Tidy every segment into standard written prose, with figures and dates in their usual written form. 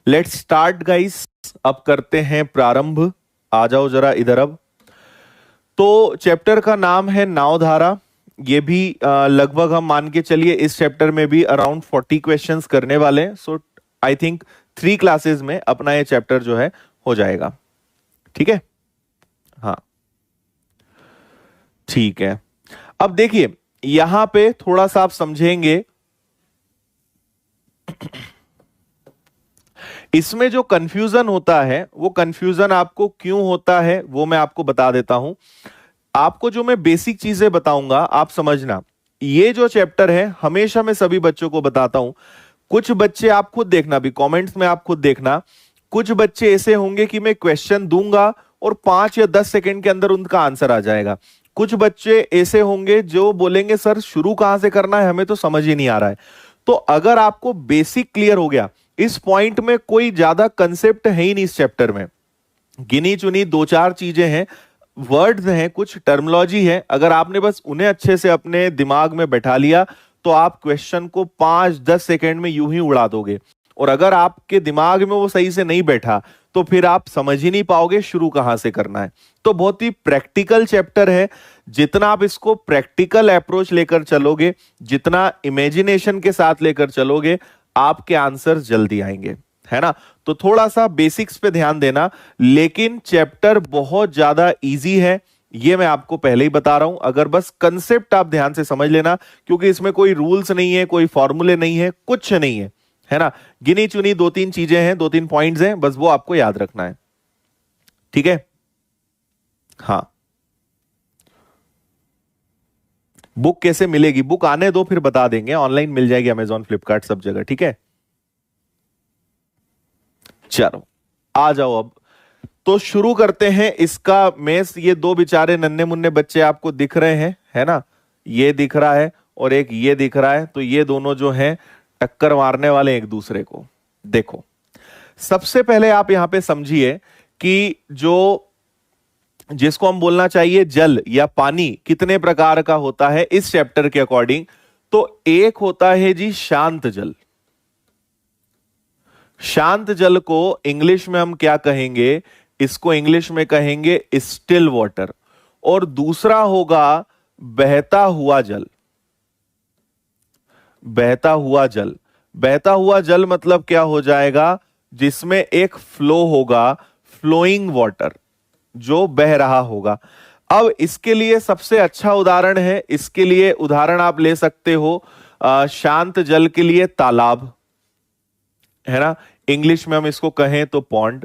Let's start guys. अब करते हैं प्रारंभ। आ जाओ जरा इधर अब। तो चैप्टर का नाम है नावधारा। ये भी लगभग हम मान के चलिए इस चैप्टर में भी अराउंड 40 क्वेश्चंस करने वाले हैं। सो आई थिंक 3 क्लासेस में अपना ये चैप्टर जो है हो जाएगा। ठीक है, हाँ ठीक है। अब देखिए यहां पे थोड़ा सा आप समझेंगे, इसमें जो कंफ्यूजन होता है वो कंफ्यूजन आपको क्यों होता है वो मैं आपको बता देता हूं। आपको जो मैं बेसिक चीजें बताऊंगा आप समझना। ये जो चैप्टर है हमेशा मैं सभी बच्चों को बताता हूं। कुछ बच्चे आप खुद देखना, भी कमेंट्स में आप खुद देखना, कुछ बच्चे ऐसे होंगे कि मैं क्वेश्चन दूंगा और 5 या 10 सेकंड के अंदर उनका आंसर आ जाएगा। कुछ बच्चे ऐसे होंगे जो बोलेंगे सर शुरू कहां से करना है, हमें तो समझ ही नहीं आ रहा है। तो अगर आपको बेसिक क्लियर हो गया, इस पॉइंट में कोई ज्यादा कंसेप्ट है ही नहीं इस चैप्टर में, गिनी चुनी 2-4 चीजें हैं, वर्ड्स हैं, कुछ टर्मिनोलॉजी है। अगर आपने बस उन्हें अच्छे से अपने दिमाग में बैठा लिया तो आप क्वेश्चन को 5-10 सेकंड में यूं ही उड़ा दोगे। और अगर आपके दिमाग में वो सही से नहीं बैठा तो फिर आप समझ ही नहीं पाओगे शुरू कहां से करना है। तो बहुत ही प्रैक्टिकल चैप्टर है। जितना आप इसको प्रैक्टिकल अप्रोच लेकर चलोगे, जितना इमेजिनेशन के साथ लेकर चलोगे, आपके आंसर जल्दी आएंगे, है ना। तो थोड़ा सा बेसिक्स पे ध्यान देना, लेकिन चैप्टर बहुत ज्यादा इजी है, ये मैं आपको पहले ही बता रहा हूं। अगर बस कंसेप्ट आप ध्यान से समझ लेना, क्योंकि इसमें कोई रूल्स नहीं है, कोई फॉर्मूले नहीं है, कुछ नहीं है ना। गिनी चुनी 2-3 चीजें हैं, 2-3 पॉइंट्स हैं, बस वो आपको याद रखना है। ठीक है, हाँ। बुक कैसे मिलेगी? बुक आने दो फिर बता देंगे, ऑनलाइन मिल जाएगी अमेजॉन, फ्लिपकार्ट, सब जगह। ठीक है, चलो आ जाओ अब। तो शुरू करते हैं इसका मेस। ये 2 बेचारे नन्हे मुन्ने बच्चे आपको दिख रहे हैं, है ना। ये दिख रहा है और एक ये दिख रहा है। तो ये दोनों जो हैं टक्कर मारने वाले एक दूसरे को। देखो सबसे पहले आप यहां पे समझिए कि जो जिसको हम बोलना चाहिए जल या पानी कितने प्रकार का होता है इस चैप्टर के अकॉर्डिंग। तो एक होता है जी शांत जल। शांत जल को इंग्लिश में हम क्या कहेंगे? इसको इंग्लिश में कहेंगे स्टिल वाटर। और दूसरा होगा बहता हुआ जल। बहता हुआ जल, बहता हुआ जल मतलब क्या हो जाएगा? जिसमें एक फ्लो होगा, फ्लोइंग वाटर, जो बह रहा होगा। अब इसके लिए सबसे अच्छा उदाहरण है, इसके लिए उदाहरण आप ले सकते हो शांत जल के लिए तालाब, है ना। इंग्लिश में हम इसको कहें तो पॉन्ड,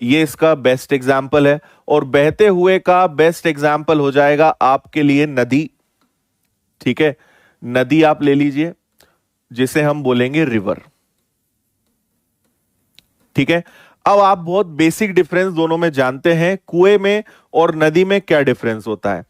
ये इसका बेस्ट एग्जाम्पल है। और बहते हुए का बेस्ट एग्जाम्पल हो जाएगा आपके लिए नदी। ठीक है, नदी आप ले लीजिए, जिसे हम बोलेंगे रिवर। ठीक है, अब आप बहुत बेसिक डिफरेंस दोनों में जानते हैं, कुएं में और नदी में क्या डिफरेंस होता है।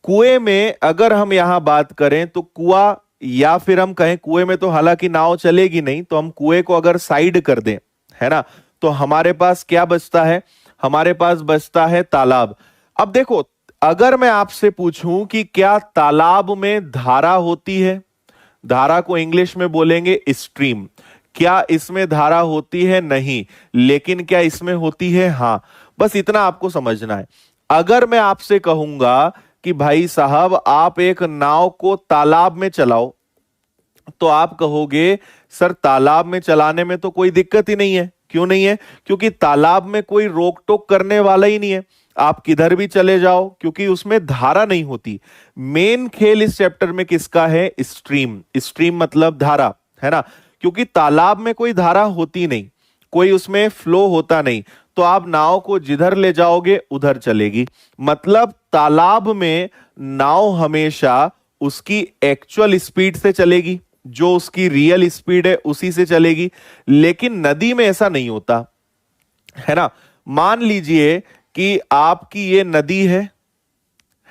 कुएं में अगर हम यहां बात करें तो कुआं, या फिर हम कहें कुएं में तो हालांकि नाव चलेगी नहीं, तो हम कुएं को अगर साइड कर दें, है ना, तो हमारे पास क्या बचता है? हमारे पास बचता है तालाब। अब देखो, अगर मैं आपसे पूछूं कि क्या तालाब में धारा होती है? धारा को इंग्लिश में बोलेंगे स्ट्रीम। क्या इसमें धारा होती है? नहीं। लेकिन क्या इसमें होती है? हां। बस इतना आपको समझना है। अगर मैं आपसे कहूंगा कि भाई साहब आप एक नाव को तालाब में चलाओ, तो आप कहोगे सर तालाब में चलाने में तो कोई दिक्कत ही नहीं है। क्यों नहीं है? क्योंकि तालाब में कोई रोक टोक करने वाला ही नहीं है, आप किधर भी चले जाओ, क्योंकि उसमें धारा नहीं होती। मेन खेल इस चैप्टर में किसका है? स्ट्रीम। स्ट्रीम मतलब धारा, है ना। क्योंकि तालाब में कोई धारा होती नहीं, कोई उसमें फ्लो होता नहीं, तो आप नाव को जिधर ले जाओगे उधर चलेगी। मतलब तालाब में नाव हमेशा उसकी एक्चुअल स्पीड से चलेगी, जो उसकी रियल स्पीड है उसी से चलेगी। लेकिन नदी में ऐसा नहीं होता, है ना। मान लीजिए कि आपकी ये नदी है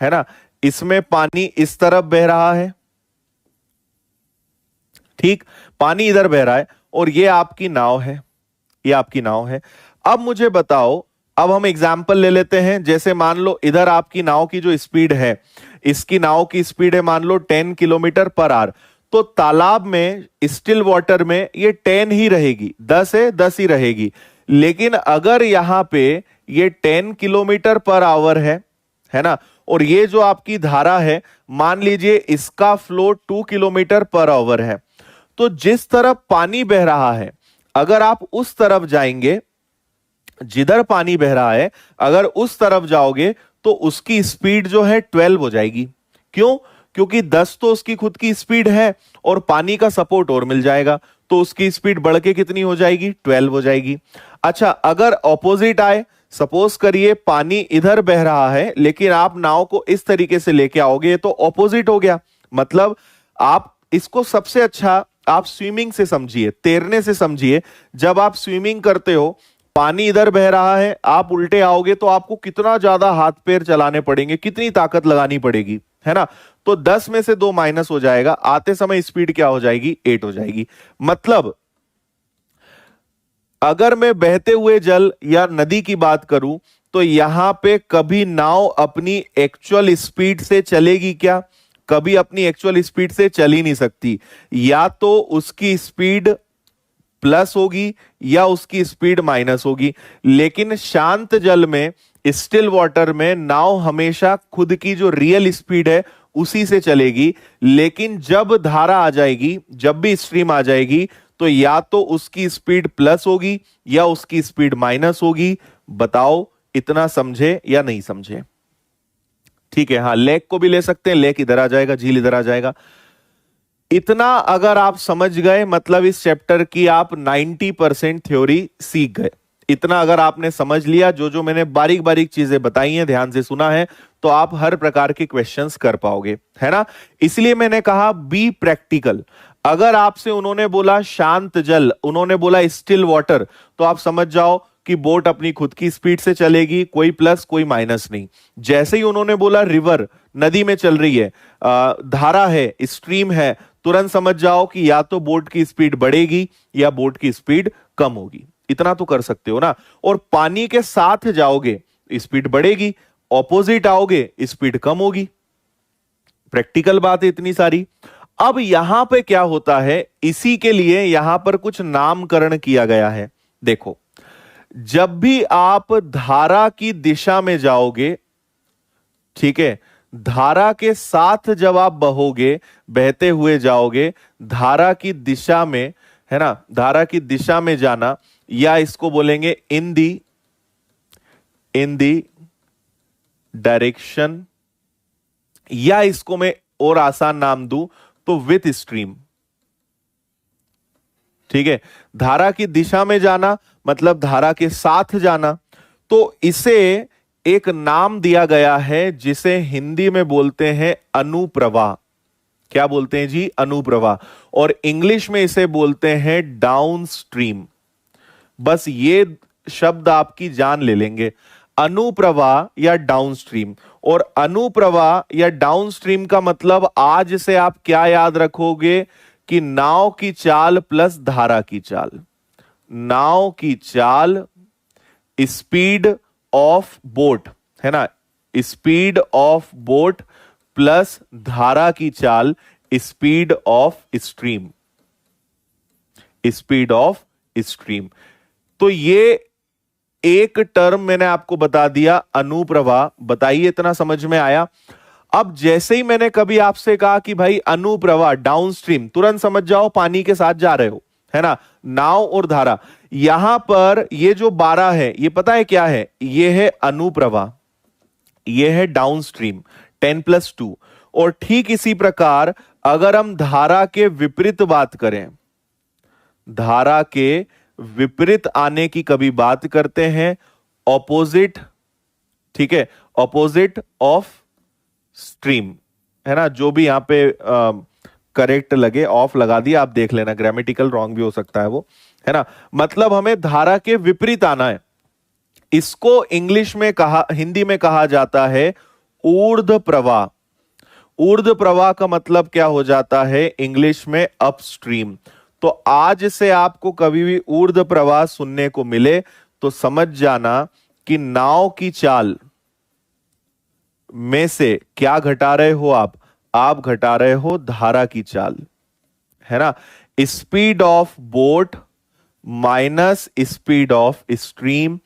ना, इसमें पानी इस तरफ बह रहा है, ठीक, पानी इधर बह रहा है, और ये आपकी नाव है, ये आपकी नाव है। अब मुझे बताओ, अब हम एग्जाम्पल ले लेते हैं। जैसे मान लो इधर आपकी नाव की जो स्पीड है, इसकी नाव की स्पीड है मान लो 10 किलोमीटर पर आवर। तो तालाब में, स्टिल वाटर में ये 10 ही रहेगी, 10 है 10 ही रहेगी। लेकिन अगर यहां पे ये 10 किलोमीटर पर आवर है ना, और ये जो आपकी धारा है, मान लीजिए इसका फ्लो 2 किलोमीटर पर आवर है, तो जिस तरफ पानी बह रहा है, अगर आप उस तरफ जाएंगे, जिधर पानी बह रहा है अगर उस तरफ जाओगे, तो उसकी स्पीड जो है 12 हो जाएगी। क्यों? क्योंकि 10 तो उसकी खुद की स्पीड है और पानी का सपोर्ट और मिल जाएगा, तो उसकी स्पीड बढ़ के कितनी हो जाएगी? 12 हो जाएगी। अच्छा, अगर ऑपोजिट आए, सपोज करिए पानी इधर बह रहा है लेकिन आप नाव को इस तरीके से लेके आओगे, तो ऑपोजिट हो गया। मतलब आप इसको सबसे अच्छा आप स्विमिंग से समझिए, तैरने से समझिए। जब आप स्विमिंग करते हो, पानी इधर बह रहा है, आप उल्टे आओगे तो आपको कितना ज्यादा हाथ पैर चलाने पड़ेंगे, कितनी ताकत लगानी पड़ेगी, है ना। तो 10 में से 2 माइनस हो जाएगा, आते समय स्पीड क्या हो जाएगी? 8 हो जाएगी। मतलब अगर मैं बहते हुए जल या नदी की बात करूं, तो यहां पे कभी नाव अपनी एक्चुअल स्पीड से चलेगी क्या? कभी अपनी एक्चुअल स्पीड से चल ही नहीं सकती। या तो उसकी स्पीड प्लस होगी या उसकी स्पीड माइनस होगी। लेकिन शांत जल में, स्टिल वाटर में, नाव हमेशा खुद की जो रियल स्पीड है उसी से चलेगी। लेकिन जब धारा आ जाएगी, जब भी स्ट्रीम आ जाएगी, तो या तो उसकी स्पीड प्लस होगी या उसकी स्पीड माइनस होगी। बताओ इतना समझे या नहीं समझे? ठीक है, हाँ, लेक को भी ले सकते हैं, लेक इधर आ जाएगा, झील इधर आ जाएगा। इतना अगर आप समझ गए, मतलब इस चैप्टर की आप 90% थ्योरी सीख गए। इतना अगर आपने समझ लिया, जो जो मैंने बारीक बारीक चीजें बताई हैं, ध्यान से सुना है, तो आप हर प्रकार के क्वेश्चंस कर पाओगे, है ना। इसलिए मैंने कहा बी प्रैक्टिकल। अगर आपसे उन्होंने बोला शांत जल, उन्होंने बोला स्टिल वाटर, तो आप समझ जाओ कि बोट अपनी खुद की स्पीड से चलेगी, कोई प्लस कोई माइनस नहीं। जैसे ही उन्होंने बोला रिवर, नदी में चल रही है, धारा है, स्ट्रीम है, तुरंत समझ जाओ कि या तो बोट की स्पीड बढ़ेगी या बोट की स्पीड कम होगी। इतना तो कर सकते हो ना। और पानी के साथ जाओगे, स्पीड बढ़ेगी, ऑपोजिट आओगे, स्पीड कम होगी। प्रैक्टिकल बात है इतनी सारी। अब यहां पे क्या होता है, इसी के लिए यहां पर कुछ नामकरण किया गया है। देखो, जब भी आप धारा की दिशा में जाओगे, ठीक है, धारा के साथ जब आप बहोगे, बहते हुए जाओगे, धारा की दिशा में, है ना, धारा की दिशा में जाना, या इसको बोलेंगे इन दी डायरेक्शन, या इसको मैं और आसान नाम दूं तो विथ स्ट्रीम। ठीक है, धारा की दिशा में जाना मतलब धारा के साथ जाना। तो इसे एक नाम दिया गया है जिसे हिंदी में बोलते हैं अनुप्रवाह। क्या बोलते हैं जी? अनुप्रवाह। और इंग्लिश में इसे बोलते हैं डाउन स्ट्रीम। बस ये शब्द आपकी जान ले लेंगे, अनुप्रवाह या डाउन स्ट्रीम। और अनुप्रवाह या डाउन स्ट्रीम का मतलब आज से आप क्या याद रखोगे कि नाव की चाल प्लस धारा की चाल। नाव की चाल, स्पीड ऑफ बोट, है ना, स्पीड ऑफ बोट प्लस धारा की चाल, speed of stream, speed of stream. तो ये एक टर्म मैंने आपको बता दिया, अनुप्रवाह। बताइए इतना समझ में आया? अब जैसे ही मैंने कभी आपसे कहा कि भाई अनुप्रवाह डाउन स्ट्रीम, तुरंत समझ जाओ पानी के साथ जा रहे हो, है ना, नाव और धारा। यहां पर ये जो 12 है, ये पता है क्या है? ये है अनुप्रवाह, ये है डाउन स्ट्रीम, 10+2। और ठीक इसी प्रकार अगर हम धारा के विपरीत बात करें, धारा के विपरीत आने की कभी बात करते हैं, ऑपोजिट, ठीक है, ऑपोजिट ऑफ स्ट्रीम, है ना, जो भी यहां पे करेक्ट लगे, ऑफ लगा दिया, आप देख लेना, ग्रामेटिकल रॉन्ग भी हो सकता है वो, है ना। मतलब हमें धारा के विपरीत आना है। इसको इंग्लिश में कहा, हिंदी में कहा जाता है ऊर्ध्व प्रवाह। ऊर्ध्व प्रवाह का मतलब क्या हो जाता है इंग्लिश में? अपस्ट्रीम। तो आज से आपको कभी भी ऊर्ध्व प्रवाह सुनने को मिले तो समझ जाना कि नाव की चाल में से क्या घटा रहे हो आप घटा रहे हो धारा की चाल। है ना, speed of boat minus speed of stream,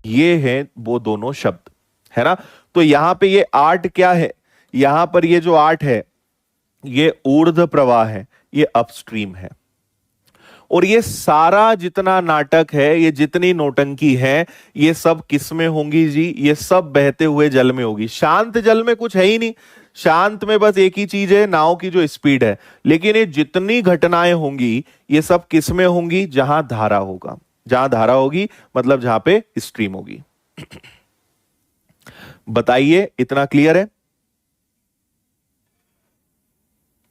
ये है वो दोनों शब्द, है ना। तो यहां पे ये 8 क्या है, यहां पर ये जो 8 है ये ऊर्ध्व प्रवाह है, ये अपस्ट्रीम है। और ये सारा जितना नाटक है, ये जितनी नौटंकी है, ये सब किस में होंगी जी, ये सब बहते हुए जल में होगी। शांत जल में कुछ है ही नहीं, शांत में बस एक ही चीज है, नाव की जो स्पीड है। लेकिन ये जितनी घटनाएं होंगी ये सब किस में होंगी, जहां धारा होगा, जहां धारा होगी मतलब जहां पे स्ट्रीम होगी। बताइए, इतना क्लियर है?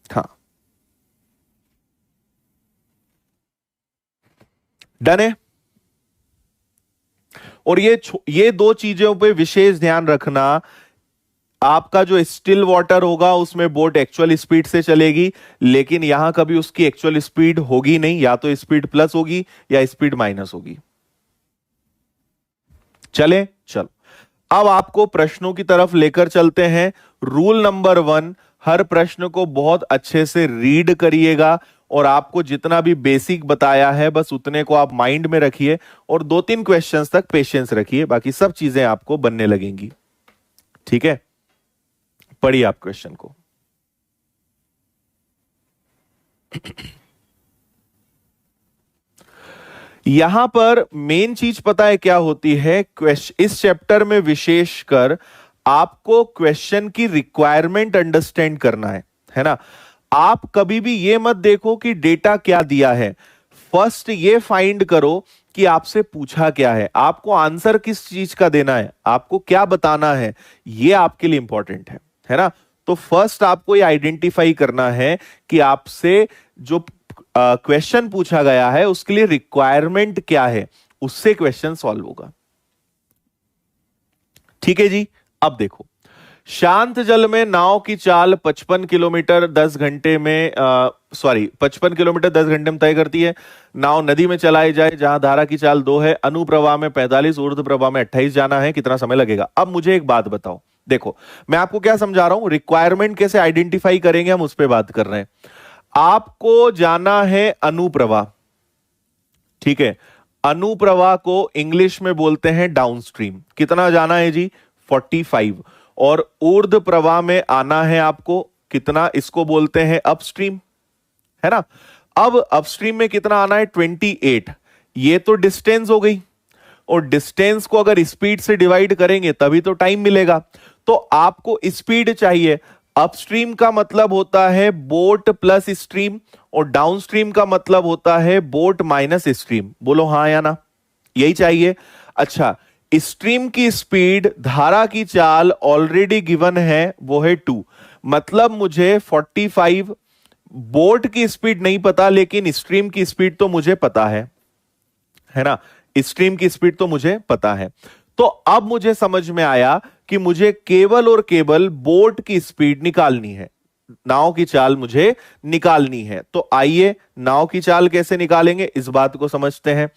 हाँ, डन है। और ये दो चीजों पे विशेष ध्यान रखना, आपका जो स्टिल वाटर होगा उसमें बोट एक्चुअल स्पीड से चलेगी, लेकिन यहां कभी उसकी एक्चुअल स्पीड होगी नहीं, या तो स्पीड प्लस होगी या स्पीड माइनस होगी। चले, चलो अब आपको प्रश्नों की तरफ लेकर चलते हैं। रूल नंबर 1, हर प्रश्न को बहुत अच्छे से रीड करिएगा, और आपको जितना भी बेसिक बताया है बस उतने को आप माइंड में रखिए, और 2-3 क्वेश्चंस तक पेशेंस रखिए, बाकी सब चीजें आपको बनने लगेंगी। ठीक है, पढ़िए आप क्वेश्चन को। यहां पर मेन चीज पता है क्या होती है, इस चैप्टर में विशेषकर आपको क्वेश्चन की रिक्वायरमेंट अंडरस्टैंड करना है ना। आप कभी भी ये मत देखो कि डेटा क्या दिया है, फर्स्ट ये फाइंड करो कि आपसे पूछा क्या है, आपको आंसर किस चीज का देना है, आपको क्या बताना है, ये आपके लिए इंपॉर्टेंट है ना। तो फर्स्ट आपको ये आइडेंटिफाई करना है कि आपसे जो क्वेश्चन पूछा गया है उसके लिए रिक्वायरमेंट क्या है, उससे क्वेश्चन सॉल्व होगा। ठीक है जी। अब देखो, शांत जल में नाव की चाल 55 किलोमीटर 10 घंटे में 55 किलोमीटर 10 घंटे में तय करती है। नाव नदी में चलाई जाए जहां धारा की चाल 2 है, अनुप्रवाह में 45, ऊर्ध्व प्रवाह में 28 जाना है, कितना समय लगेगा। अब मुझे एक बात बताओ, देखो मैं आपको क्या समझा रहा हूं, रिक्वायरमेंट कैसे आइडेंटिफाई करेंगे हम उस पर बात कर रहे हैं। आपको जाना है अनुप्रवाह, ठीक है, अनुप्रवाह को इंग्लिश में बोलते हैं डाउनस्ट्रीम। कितना जाना है जी, 45। और ऊर्ध्व प्रवाह में आना है आपको कितना, इसको बोलते हैं अपस्ट्रीम, है ना। अब अपस्ट्रीम में कितना आना है, 28। ये तो डिस्टेंस हो गई, और डिस्टेंस को अगर स्पीड से डिवाइड करेंगे तभी तो टाइम मिलेगा। तो आपको स्पीड चाहिए। अपस्ट्रीम का मतलब होता है बोट प्लस स्ट्रीम, और डाउनस्ट्रीम का मतलब होता है बोट माइनस स्ट्रीम। बोलो हां या ना, यही चाहिए। अच्छा, स्ट्रीम की स्पीड, धारा की चाल ऑलरेडी गिवन है, वो है 2, मतलब मुझे 45। बोट की स्पीड नहीं पता, लेकिन स्ट्रीम की स्पीड तो मुझे पता है ना, स्ट्रीम की स्पीड तो मुझे पता है। तो अब मुझे समझ में आया कि मुझे केवल और केवल बोट की स्पीड निकालनी है, नाव की चाल मुझे निकालनी है। तो आइए नाव की चाल कैसे निकालेंगे, इस बात को समझते हैं।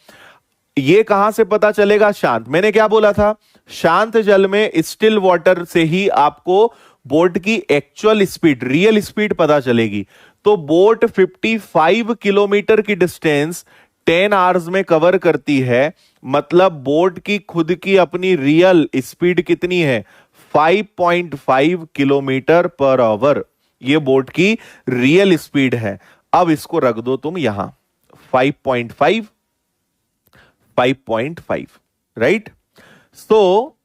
ये कहां से पता चलेगा, शांत, मैंने क्या बोला था, शांत जल में स्टिल वाटर से ही आपको बोट की एक्चुअल स्पीड, रियल स्पीड पता चलेगी। तो बोट 55 किलोमीटर की डिस्टेंस 10 आवर्स में कवर करती है, मतलब बोट की खुद की अपनी रियल स्पीड कितनी है, 5.5 किलोमीटर पर आवर। ये बोट की रियल स्पीड है। अब इसको रख दो तुम यहां, 5.5 5.5, right. So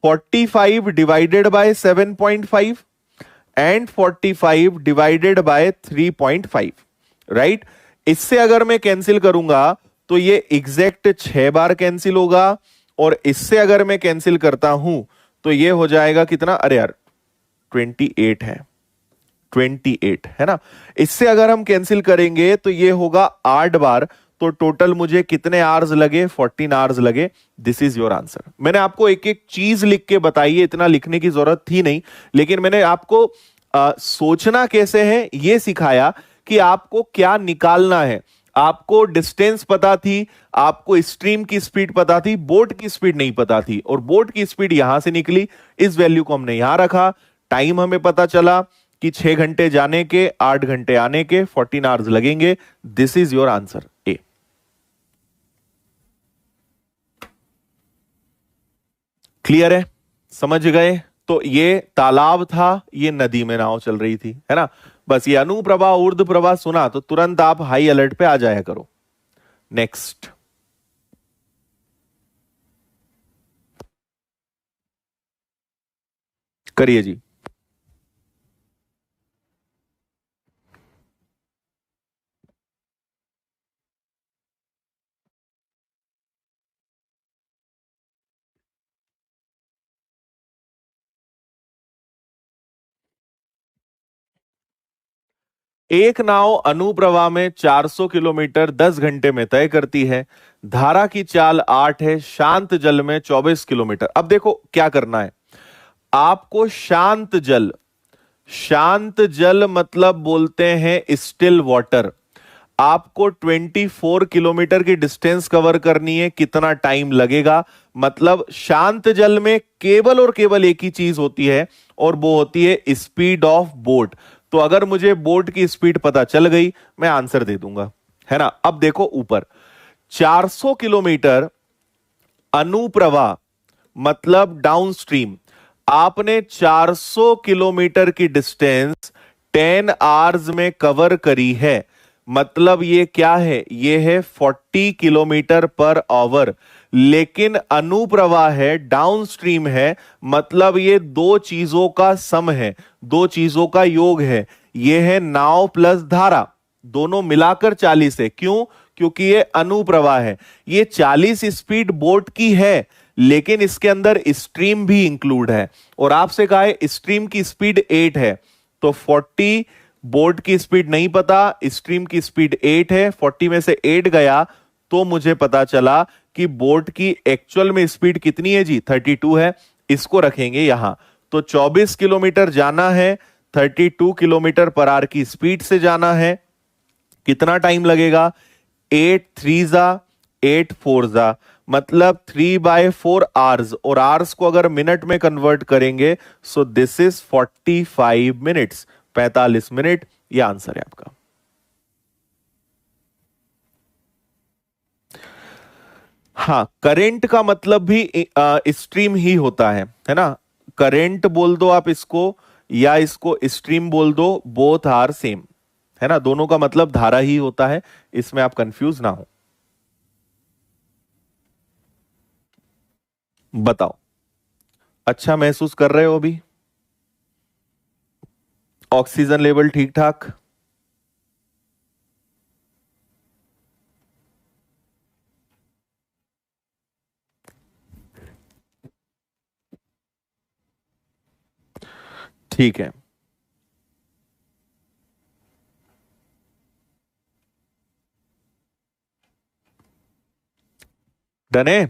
45 divided by 7.5 and 45 divided by 3.5, right. इससे अगर मैं कैंसिल करूंगा तो ये एग्जैक्ट 6 बार कैंसिल होगा, और इससे अगर मैं कैंसिल करता हूं तो ये हो जाएगा कितना, अरे यार 28 है, 28 है ना। इससे अगर हम कैंसिल करेंगे तो ये होगा 8 बार, तो टोटल मुझे कितने आवर्स लगे, 14 आवर्स लगे। This is your answer. मैंने आपको एक एक चीज लिख के बताई है, इतना लिखने की जरूरत थी नहीं, लेकिन मैंने आपको सोचना कैसे है ये सिखाया कि आपको क्या निकालना है। आपको डिस्टेंस पता थी, आपको स्ट्रीम की स्पीड पता थी, बोट की स्पीड नहीं पता थी, और बोट की स्पीड यहां से निकली, इस वैल्यू को हमने यहां रखा, टाइम हमें पता चला, कि 6 घंटे जाने के 8 घंटे आने के 14 आवर्स लगेंगे। This is your answer A. Clear है, समझ गए? तो ये तालाब था, ये नदी में नाव चल रही थी, है ना। बस ये अनुप्रवाह ऊर्ध्व प्रवाह सुना तो तुरंत आप हाई अलर्ट पे आ जाया करो। नेक्स्ट करिए जी। एक नाव अनुप्रवाह में 400 किलोमीटर 10 घंटे में तय करती है। धारा की चाल 8 है, शांत जल में 24 किलोमीटर। अब देखो क्या करना है आपको। शांत जल मतलब बोलते हैं स्टिल वाटर। आपको 24 किलोमीटर की डिस्टेंस कवर करनी है। कितना टाइम लगेगा? मतलब शांत जल में केवल और केवल एक ही चीज होती है और वो होती है स्पीड ऑफ बोट। तो अगर मुझे बोट की स्पीड पता चल गई मैं आंसर दे दूंगा, है ना। अब देखो ऊपर 400 किलोमीटर अनुप्रवाह मतलब डाउनस्ट्रीम। आपने 400 किलोमीटर की डिस्टेंस 10 आवर्स में कवर करी है। मतलब ये क्या है? ये है 40 किलोमीटर पर आवर। लेकिन अनुप्रवाह है, डाउनस्ट्रीम है, मतलब ये दो चीजों का सम है, दो चीजों का योग है। ये है नाव प्लस धारा, दोनों मिलाकर 40 है। क्यों? क्योंकि ये अनुप्रवाह है। ये 40 स्पीड बोट की है, लेकिन इसके अंदर स्ट्रीम भी इंक्लूड है। और आपसे कहा है स्ट्रीम की स्पीड 8 है, तो 40 बोट की स्पीड नहीं पता, स्ट्रीम की स्पीड 8 है, 40 में से 8 गया तो मुझे पता चला कि बोट की एक्चुअल में स्पीड कितनी है जी? 32 है। इसको रखेंगे यहां। तो 24 किलोमीटर जाना है, 32 किलोमीटर पर आवर की स्पीड से जाना है। कितना टाइम लगेगा? 8 3 जा 8 4 जा, मतलब 3/4 आवर्स। और आवर्स को अगर मिनट में कन्वर्ट करेंगे सो दिस इज 45 मिनट्स, 45 मिनट। यह आंसर है आपका। हाँ, करंट का मतलब भी स्ट्रीम ही होता है ना। करंट बोल दो आप इसको या इसको स्ट्रीम बोल दो, बोथ आर सेम, है ना। दोनों का मतलब धारा ही होता है, इसमें आप कंफ्यूज ना हो। बताओ, अच्छा महसूस कर रहे हो अभी? ऑक्सीजन लेवल ठीक ठाक? ठीक है। डन है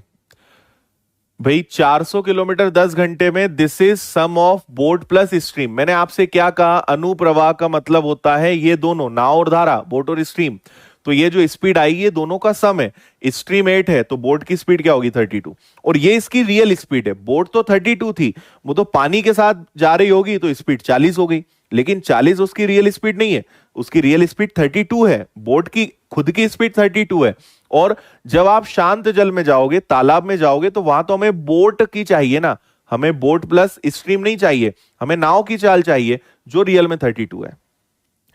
भाई। 400 किलोमीटर 10 घंटे में this is sum of boat plus stream. मैंने आपसे क्या कहा? अनुप्रवाह का मतलब होता है ये दोनों, नाव और धारा, बोट और स्ट्रीम। तो ये जो स्पीड आएगी ये दोनों का सम है। स्ट्रीम 8 है तो बोट की स्पीड क्या होगी? 32। और ये इसकी रियल स्पीड है। बोट तो 32 थी, वो तो पानी के साथ जा रही होगी तो स्पीड 40 हो गई, लेकिन 40 उसकी रियल स्पीड नहीं है, उसकी रियल स्पीड 32 है। बोट की खुद की स्पीड 32 है। और जब आप शांत जल में जाओगे, तालाब में जाओगे, तो वहां तो हमें बोट की चाहिए ना, हमें बोट प्लस स्ट्रीम नहीं चाहिए, हमें नाव की चाल चाहिए जो रियल में 32 है।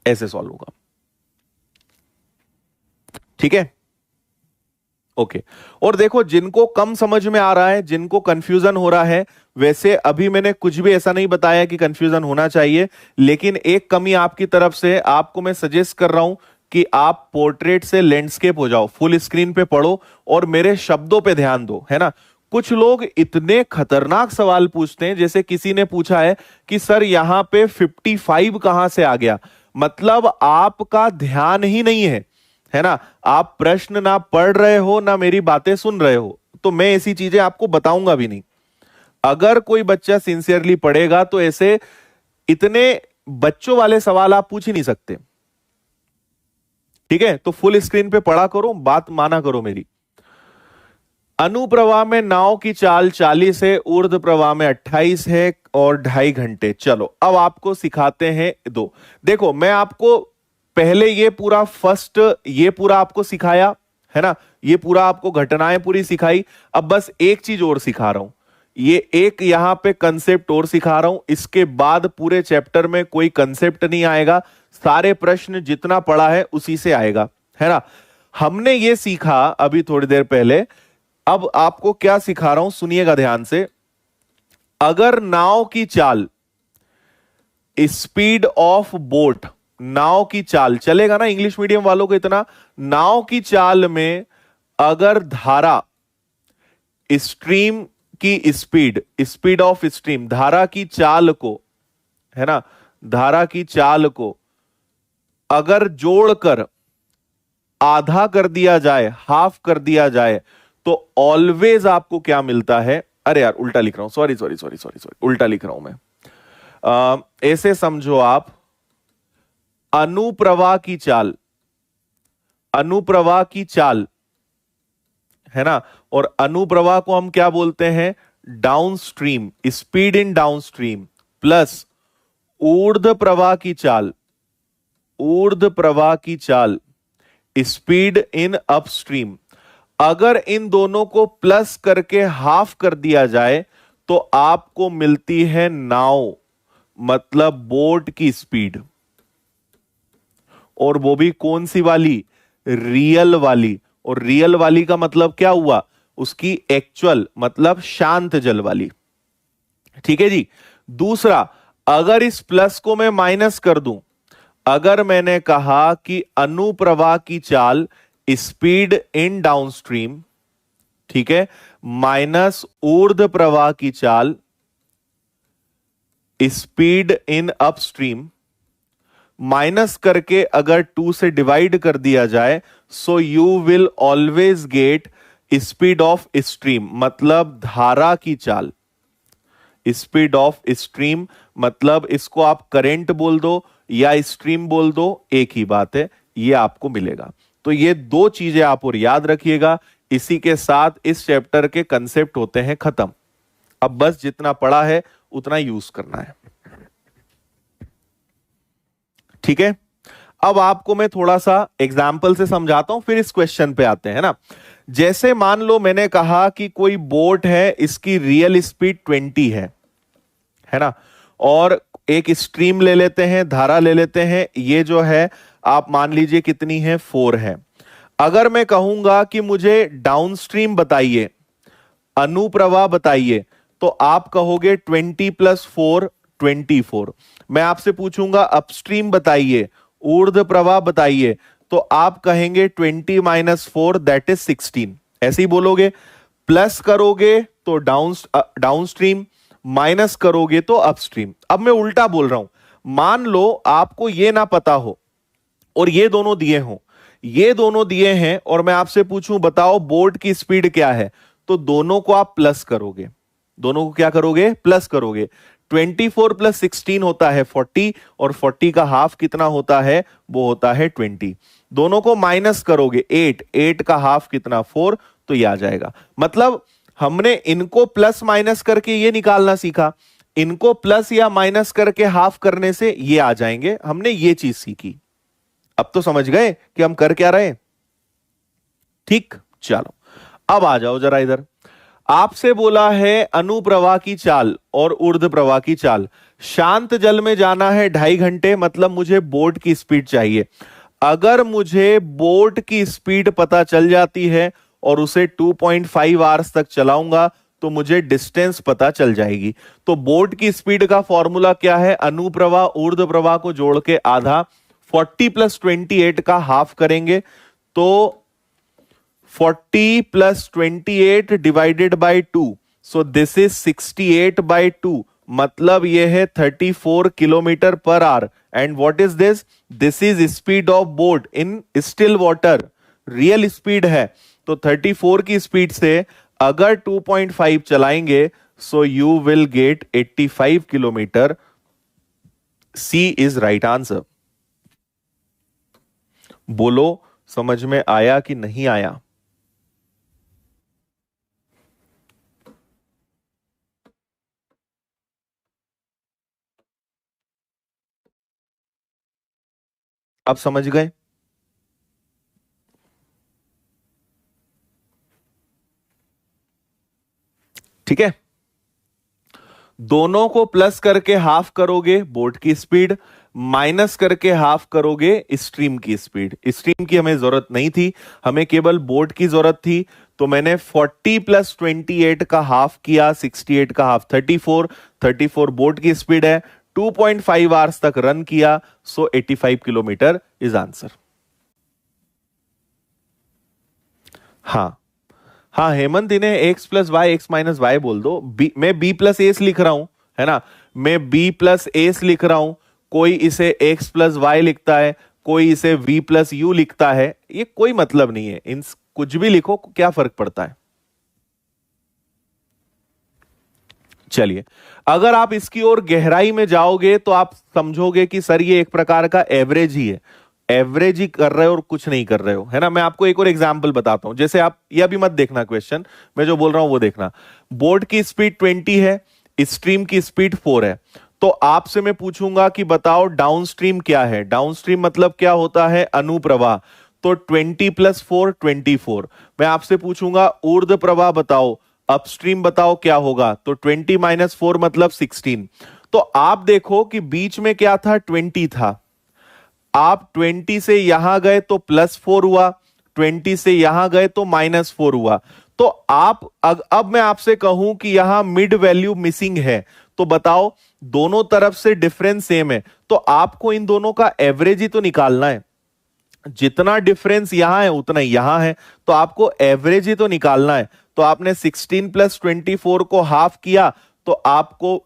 ऐसे सॉल्व होगा। ठीक है, ओके। और देखो, जिनको कम समझ में आ रहा है, जिनको कंफ्यूजन हो रहा है, वैसे अभी मैंने कुछ भी ऐसा नहीं बताया कि कंफ्यूजन होना चाहिए, लेकिन एक कमी आपकी तरफ से आपको मैं सजेस्ट कर रहा हूं कि आप पोर्ट्रेट से लैंडस्केप हो जाओ, फुल स्क्रीन पे पढ़ो और मेरे शब्दों पे ध्यान दो, है ना। कुछ लोग इतने खतरनाक सवाल पूछते हैं, जैसे किसी ने पूछा है कि सर यहां पे 55 कहां से आ गया। मतलब आपका ध्यान ही नहीं है ना। आप प्रश्न ना पढ़ रहे हो ना मेरी बातें सुन रहे हो, तो मैं ऐसी चीजें आपको बताऊंगा भी नहीं। अगर कोई बच्चा सिंसियरली पढ़ेगा तो ऐसे इतने बच्चों वाले सवाल आप पूछ ही नहीं सकते। ठीक है, तो फुल स्क्रीन पे पढ़ा करो, बात माना करो मेरी। अनुप्रवाह में नाव की चाल 40 है, ऊर्ध्व प्रवाह में 28 है और 2.5 घंटे। चलो अब आपको सिखाते हैं दो। देखो मैं आपको पहले ये पूरा आपको सिखाया है ना, ये पूरा आपको घटनाएं पूरी सिखाई। अब बस एक चीज और सिखा रहा हूं, ये एक यहां पे कंसेप्ट और सिखा रहा हूं। इसके बाद पूरे चैप्टर में कोई कंसेप्ट नहीं आएगा, सारे प्रश्न जितना पढ़ा है उसी से आएगा, है ना। हमने ये सीखा अभी थोड़ी देर पहले। अब आपको क्या सिखा रहा हूं सुनिएगा ध्यान से। अगर नाव की चाल, स्पीड ऑफ बोट, नाव की चाल चलेगा ना इंग्लिश मीडियम वालों को इतना, नाव की चाल में अगर धारा, स्ट्रीम की स्पीड, स्पीड ऑफ स्ट्रीम, धारा की चाल को, है ना, धारा की चाल को अगर जोड़कर आधा कर दिया जाए, हाफ कर दिया जाए, तो ऑलवेज आपको क्या मिलता है। अरे यार उल्टा लिख रहा हूं, sorry sorry sorry sorry sorry, उल्टा लिख रहा हूं मैं। ऐसे समझो आप, अनुप्रवाह की चाल, अनुप्रवाह की चाल, है ना, और अनुप्रवाह को हम क्या बोलते हैं, downstream, speed in downstream, plus ऊर्ध्व प्रवाह की चाल, ऊर्ध्व प्रवाह की चाल, स्पीड इन अपस्ट्रीम। अगर इन दोनों को प्लस करके हाफ कर दिया जाए तो आपको मिलती है नाव, मतलब बोट की स्पीड। और वो भी कौन सी वाली, रियल वाली। और रियल वाली का मतलब क्या हुआ, उसकी एक्चुअल, मतलब शांत जल वाली। ठीक है जी। दूसरा, अगर इस प्लस को मैं माइनस कर दूं, अगर मैंने कहा कि अनुप्रवाह की चाल, स्पीड इन डाउनस्ट्रीम, ठीक है, माइनस ऊर्ध्व प्रवाह की चाल, स्पीड इन अपस्ट्रीम, माइनस करके अगर 2 से डिवाइड कर दिया जाए, सो you will always get speed of stream, मतलब धारा की चाल। स्पीड ऑफ स्ट्रीम मतलब इसको आप करंट बोल दो या स्ट्रीम बोल दो, एक ही बात है, ये आपको मिलेगा। तो ये दो चीजें आप और याद रखिएगा। इसी के साथ इस चैप्टर के कंसेप्ट होते हैं खत्म। अब बस जितना पढ़ा है उतना यूज करना है, ठीक है। अब आपको मैं थोड़ा सा एग्जाम्पल से समझाता हूं, फिर इस क्वेश्चन पे आते हैं ना। जैसे मान लो मैंने कहा कि कोई बोट है, इसकी रियल स्पीड 20 है ना, और एक स्ट्रीम ले लेते हैं, धारा ले लेते हैं, ये जो है आप मान लीजिए कितनी है, 4 है। अगर मैं कहूंगा कि मुझे डाउनस्ट्रीम बताइए, अनुप्रवाह बताइए, तो आप कहोगे 20 + 4 24। मैं आपसे पूछूंगा अपस्ट्रीम बताइए, ऊर्ध्व प्रवाह बताइए, तो आप कहेंगे 20 - 4 दैट इज 16, ऐसे ही बोलोगे। प्लस करोगे तो डाउनस्ट्रीम, माइनस करोगे तो अपस्ट्रीम। अब मैं उल्टा बोल रहा हूं, मान लो आपको यह ना पता हो और ये दोनों दिए हों, ये दोनों दिए हैं, और मैं आपसे पूछूं बताओ बोट की स्पीड क्या है, तो दोनों को आप प्लस करोगे, दोनों को क्या करोगे, प्लस करोगे। 24 + 16 होता है 40, और 40 का हाफ कितना होता है, वो होता है 20। दोनों को माइनस करोगे, 8 का हाफ कितना, 4, तो ये आ जाएगा। मतलब हमने इनको प्लस माइनस करके ये निकालना सीखा, इनको प्लस या माइनस करके हाफ करने से ये आ जाएंगे, हमने ये चीज सीखी। अब तो समझ गए कि हम कर क्या रहे, ठीक। चलो अब आ जाओ जरा इधर। आपसे बोला है अनुप्रवाह की चाल और ऊर्ध्व प्रवाह की चाल। शांत जल में जाना है 2.5 घंटे, मतलब मुझे बोट की स्पीड चाहिए। अगर मुझे बोट की स्पीड पता चल जाती है और उसे 2.5 आवर्स तक चलाऊंगा तो मुझे डिस्टेंस पता चल जाएगी। तो बोट की स्पीड का फॉर्मूला क्या है, अनुप्रवाह ऊर्ध्व प्रवाह को जोड़ के आधा, 40 + 28 का हाफ करेंगे तो 40 + 28 divided by 2, so this is 68/2, मतलब यह है 34 km/h। And what is this, this is speed of boat in still water, real speed है। तो 34 की स्पीड से अगर 2.5 चलाएंगे, so you will get 85 kilometre. C is right answer. बोलो समझ में आया कि नहीं आया। अब समझ गए? ठीक है, दोनों को प्लस करके हाफ करोगे बोट की स्पीड, माइनस करके हाफ करोगे स्ट्रीम की स्पीड। स्ट्रीम की हमें जरूरत नहीं थी, हमें केवल बोट की जरूरत थी, तो मैंने 40 प्लस 28 का हाफ किया, 68 का हाफ 34, 34 बोट की स्पीड है, 2.5 आवर्स तक रन किया, सो 85 किलोमीटर इज आंसर। हाँ हाँ हेमंत, इन्हें X plus Y X minus Y बोल दो। मैं बी प्लस एस लिख रहा हूं, है ना, मैं बी प्लस एस लिख रहा हूं, कोई इसे एक्स प्लस वाई लिखता है, कोई इसे वी प्लस यू लिखता है, ये कोई मतलब नहीं है, इन कुछ भी लिखो, क्या फर्क पड़ता है। चलिए, अगर आप इसकी ओर गहराई में जाओगे तो आप समझोगे कि सर ये एक प्रकार का एवरेज ही है, एवरेज ही कर रहे हो और कुछ नहीं कर रहे हो, है ना। मैं आपको एक और एग्जांपल बताता हूं, जैसे आप ये अभी मत देखना क्वेश्चन, मैं जो बोल रहा हूं वो देखना। बोर्ड की स्पीड 20 है, स्ट्रीम की स्पीड 4 है, तो आपसे मैं पूछूंगा कि बताओ डाउनस्ट्रीम क्या है। डाउनस्ट्रीम मतलब क्या होता है, अनुप्रवाह, तो 20 प्लस 4 24। मैं आपसे पूछूंगा ऊर्ध्व प्रवाह बताओ, अपस्ट्रीम बताओ क्या होगा, तो 20 माइनस 4 मतलब 16। तो आप देखो कि बीच में क्या था, 20 था, आप 20 से यहां गए तो +4 हुआ, 20 से यहां गए तो -4 हुआ। तो आप अब मैं आपसे कहूं कि यहां मिड वैल्यू मिसिंग है, तो बताओ दोनों तरफ से डिफरेंस सेम है, तो आपको इन दोनों का एवरेज ही तो निकालना है। जितना डिफरेंस यहां है उतना ही यहां है, तो आपको एवरेज ही तो निकालना है। तो आपने 16 प्लस 24 को हाफ किया, तो आपको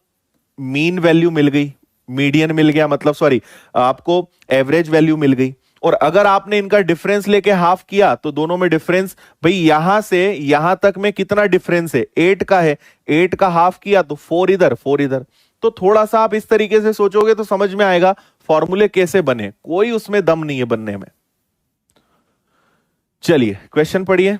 मीन वैल्यू मिल गई, मीडियन मिल गया, मतलब सॉरी, आपको एवरेज वैल्यू मिल गई। और अगर आपने इनका डिफरेंस लेके हाफ किया तो दोनों में डिफरेंस, भाई यहां से यहां तक में कितना डिफरेंस है, 8 का है, 8 का हाफ किया तो 4 इधर 4 इधर। तो थोड़ा सा आप इस तरीके से सोचोगे तो समझ में आएगा फॉर्मूले कैसे बने, कोई उसमें दम नहीं है बनने में। चलिए क्वेश्चन पढ़िए।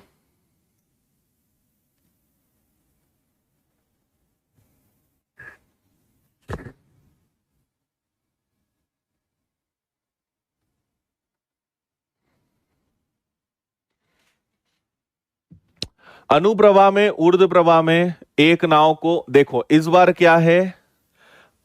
अनुप्रवाह में, ऊर्ध्व प्रवाह में एक नाव को देखो, इस बार क्या है,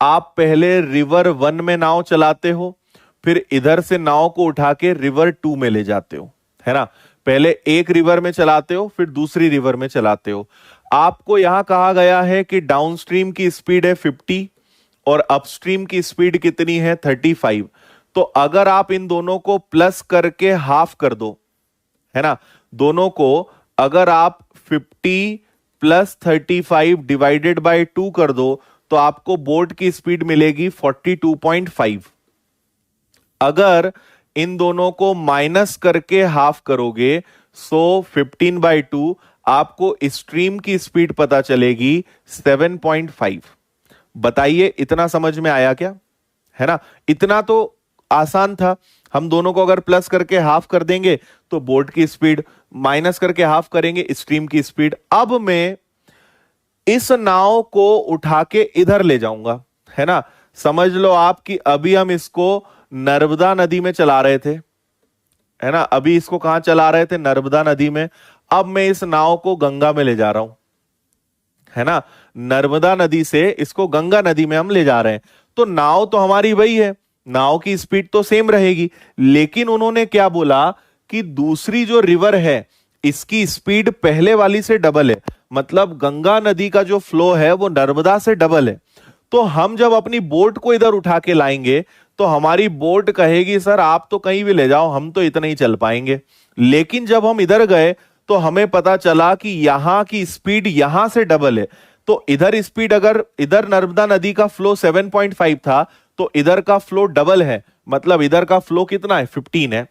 आप पहले रिवर 1 में नाव चलाते हो, फिर इधर से नाव को उठा के रिवर 2 में ले जाते हो, है ना। पहले एक रिवर में चलाते हो, फिर दूसरी रिवर में चलाते हो। आपको यहां कहा गया है कि डाउनस्ट्रीम की स्पीड है 50 और अपस्ट्रीम की स्पीड कितनी है 35। तो अगर आप इन दोनों को प्लस करके हाफ कर दो, है ना, दोनों को अगर आप 50 प्लस 35 डिवाइडेड बाय 2 कर दो, तो आपको बोट की स्पीड मिलेगी 42.5। अगर इन दोनों को माइनस करके हाफ करोगे, सो 15/2, आपको स्ट्रीम की स्पीड पता चलेगी 7.5। बताइए इतना समझ में आया क्या, है ना। इतना तो आसान था, हम दोनों को अगर प्लस करके हाफ कर देंगे तो बोट की स्पीड, माइनस करके हाफ करेंगे स्ट्रीम की स्पीड। अब मैं इस नाव को उठा के इधर ले जाऊंगा, है ना। समझ लो आप कि अभी हम इसको नर्मदा नदी में चला रहे थे, है ना, अभी इसको कहां चला रहे थे, नर्मदा नदी में। अब मैं इस नाव को गंगा में ले जा रहा हूं, है ना, नर्मदा नदी से इसको गंगा नदी में हम ले जा रहे हैं। तो नाव तो हमारी वही है, नाव की स्पीड तो सेम रहेगी, लेकिन उन्होंने क्या बोला कि दूसरी जो रिवर है इसकी स्पीड पहले वाली से डबल है, मतलब गंगा नदी का जो फ्लो है वो नर्मदा से डबल है। तो हम जब अपनी बोट को इधर उठा के लाएंगे तो हमारी बोट कहेगी सर आप तो कहीं भी ले जाओ, हम तो इतना ही चल पाएंगे। लेकिन जब हम इधर गए तो हमें पता चला कि यहां की स्पीड यहां से डबल है, तो इधर स्पीड, अगर इधर नर्मदा नदी का फ्लो 7.5 था तो इधर का फ्लो डबल है, मतलब इधर का फ्लो कितना है 15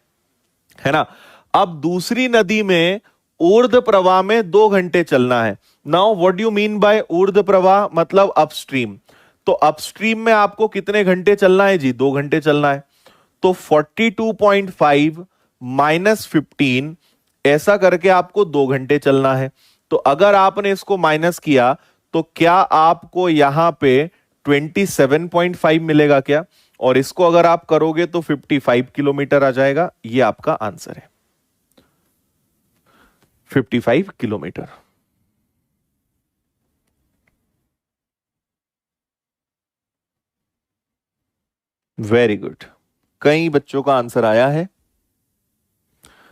है ना। अब दूसरी नदी में ऊर्ध्व प्रवाह में 2 घंटे चलना है। Now what do you mean by ऊर्ध्व प्रवाह, मतलब अपस्ट्रीम। तो अपस्ट्रीम में आपको कितने घंटे चलना है जी, 2 घंटे चलना है। तो 42.5 माइनस 15, ऐसा करके आपको 2 घंटे चलना है। तो अगर आपने इसको माइनस किया तो क्या आपको यहां पे 27.5 मिलेगा क्या, और इसको अगर आप करोगे तो 55 किलोमीटर आ जाएगा। ये आपका आंसर है, 55 किलोमीटर। वेरी गुड, कई बच्चों का आंसर आया है।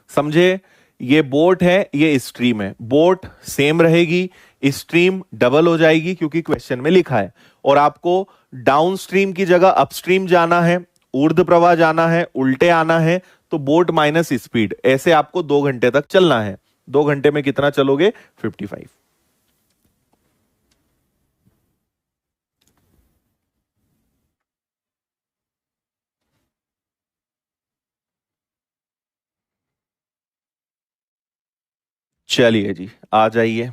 समझे, ये बोट है, ये स्ट्रीम है। बोट सेम रहेगी, स्ट्रीम डबल हो जाएगी क्योंकि क्वेश्चन में लिखा है। और आपको डाउन स्ट्रीम की जगह अपस्ट्रीम जाना है, ऊर्ध्व प्रवाह जाना है, उल्टे आना है, तो बोट माइनस स्पीड, ऐसे आपको 2 घंटे तक चलना है। 2 घंटे में कितना चलोगे? 55। चलिए जी, आ जाइए।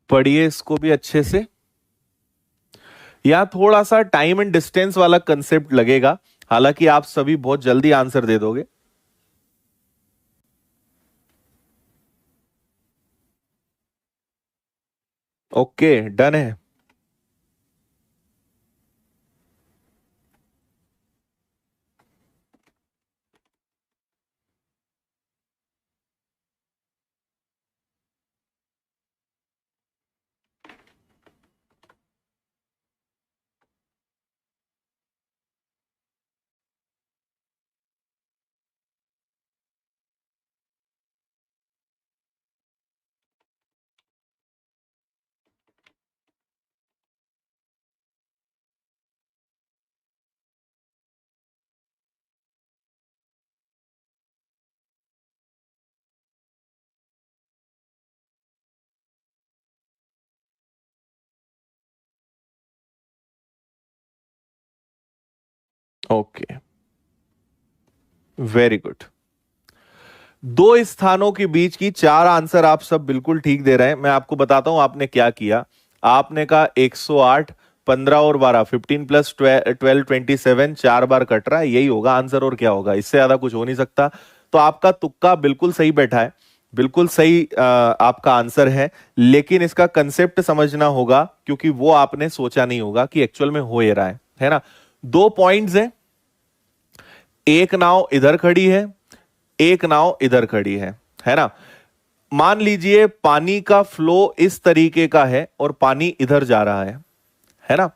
पढ़िए इसको भी अच्छे से। यहां थोड़ा सा टाइम एंड डिस्टेंस वाला कंसेप्ट लगेगा, हालांकि आप सभी बहुत जल्दी आंसर दे दोगे। ओके, डन है। Okay, very good. दो स्थानों के बीच की चार आंसर आप सब बिल्कुल ठीक दे रहे हैं। मैं आपको बताता हूं आपने क्या किया। आपने कहा 108, 15 और 12, 15 प्लस 12, 27, 4 बार कट रहा है, यही होगा आंसर। और क्या होगा, इससे ज्यादा कुछ हो नहीं सकता। तो आपका तुक्का बिल्कुल सही बैठा है, बिल्कुल सही आपका आंसर है। लेकिन इसका कंसेप्ट समझना होगा, क्योंकि वो आपने सोचा नहीं होगा कि एक्चुअल में हो ये रहा है ना। दो पॉइंट्स हैं, एक नाव इधर खड़ी है, एक नाव इधर खड़ी है ना। मान लीजिए पानी का फ्लो इस तरीके का है और पानी इधर जा रहा है ना।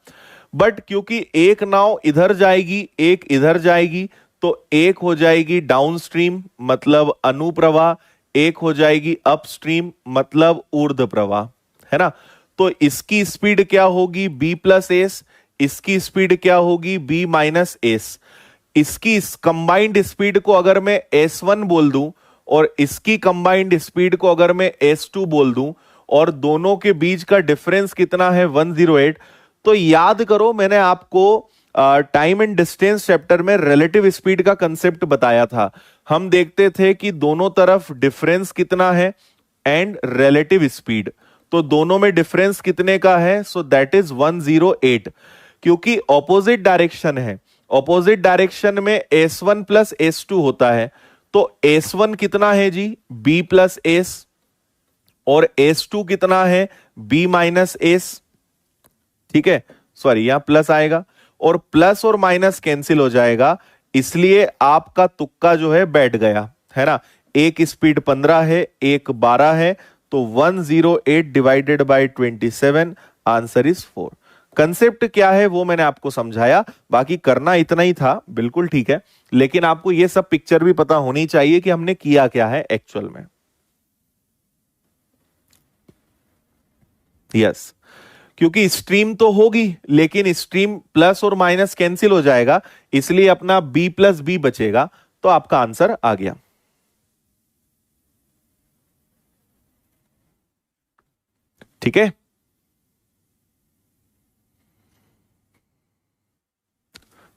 बट क्योंकि एक नाव इधर जाएगी, एक इधर जाएगी, तो एक हो जाएगी डाउनस्ट्रीम मतलब अनुप्रवाह, एक हो जाएगी अपस्ट्रीम मतलब ऊर्ध्व प्रवाह, है ना। तो इसकी स्पीड क्या होगी? b plus S. इसकी स्पीड क्या होगी? b minus S. इसकी कंबाइंड स्पीड को अगर मैं S1 बोल दूं और इसकी कंबाइंड स्पीड को अगर मैं S2 बोल दूं, और दोनों के बीच का डिफरेंस कितना है? 108। तो याद करो, मैंने आपको टाइम एंड डिस्टेंस चैप्टर में रिलेटिव स्पीड का कंसेप्ट बताया था। हम देखते थे कि दोनों तरफ डिफरेंस कितना है एंड रिलेटिव स्पीड। तो दोनों में डिफरेंस कितने का है? So that is 108। क्योंकि ऑपोजिट डायरेक्शन है, ऑपोजिट डायरेक्शन में S1 प्लस S2 होता है। तो S1 कितना है जी? B plus S. और S2 कितना है? B minus S. ठीक है, सॉरी यहां प्लस आएगा, और प्लस और माइनस कैंसिल हो जाएगा, इसलिए आपका तुक्का जो है बैठ गया, है ना। एक स्पीड 15 है, एक 12 है, तो 108 divided by 27, answer is 4। Concept क्या है वो मैंने आपको समझाया, बाकी करना इतना ही था, बिल्कुल ठीक है। लेकिन आपको ये सब पिक्चर भी पता होनी चाहिए कि हमने किया क्या है एक्चुअल में। यस, क्योंकि स्ट्रीम तो होगी, लेकिन स्ट्रीम प्लस और माइनस कैंसिल हो जाएगा, इसलिए अपना b प्लस बी बचेगा। तो आपका आंसर आ गया। ठीक है,